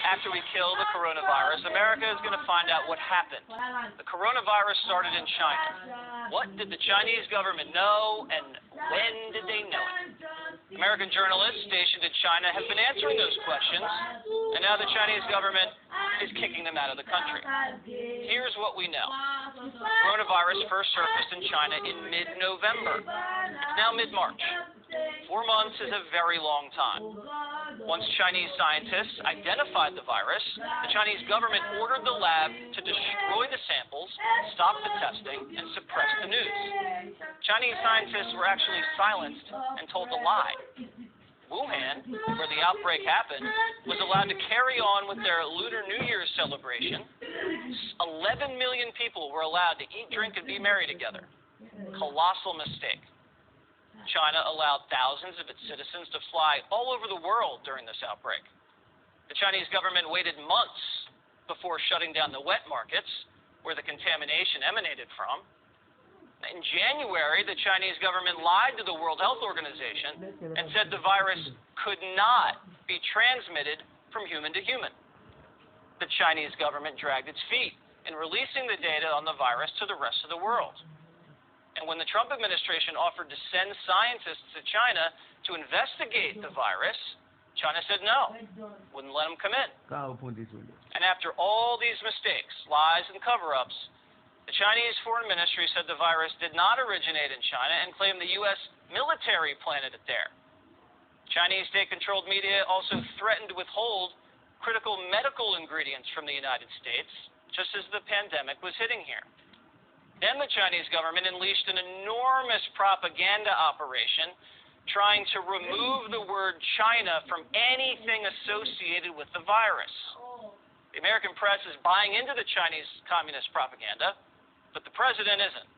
After we kill the coronavirus, America is going to find out what happened. The coronavirus started in China. What did the Chinese government know, and when did they know it? American journalists stationed in China have been answering those questions, and now the Chinese government is kicking them out of the country. Here's what we know. Coronavirus first surfaced in China in mid-November. It's now mid-March. 4 months is a very long time. Once Chinese scientists identified the virus, the Chinese government ordered the lab to destroy the samples, stop the testing, and suppress the news. Chinese scientists were actually silenced and told to lie. Wuhan, where the outbreak happened, was allowed to carry on with their Lunar New Year's celebration. 11 million people were allowed to eat, drink, and be merry together. Colossal mistake. China allowed thousands of its citizens to fly all over the world during this outbreak. The Chinese government waited months before shutting down the wet markets, where the contamination emanated from. In January, the Chinese government lied to the World Health Organization and said the virus could not be transmitted from human to human. The Chinese government dragged its feet in releasing the data on the virus to the rest of the world. And when the Trump administration offered to send scientists to China to investigate the virus, China said no, wouldn't let them come in. And after all these mistakes, lies, and cover-ups, the Chinese Foreign Ministry said the virus did not originate in China and claimed the U.S. military planted it there. Chinese state-controlled media also threatened to withhold critical medical ingredients from the United States, just as the pandemic was hitting here. Then the Chinese government unleashed an enormous propaganda operation trying to remove the word China from anything associated with the virus. The American press is buying into the Chinese communist propaganda, but the president isn't.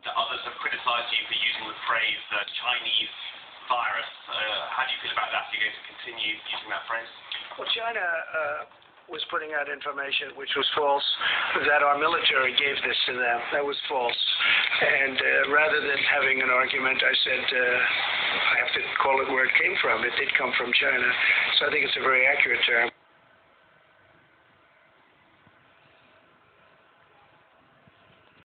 Others have criticized you for using the phrase Chinese virus. How do you feel about that? Are you going to continue using that phrase? Well, China was putting out information which was false, that our military gave this to them. That was false. And rather than having an argument, I said, I have to call it where it came from. It did come from China. So I think it's a very accurate term.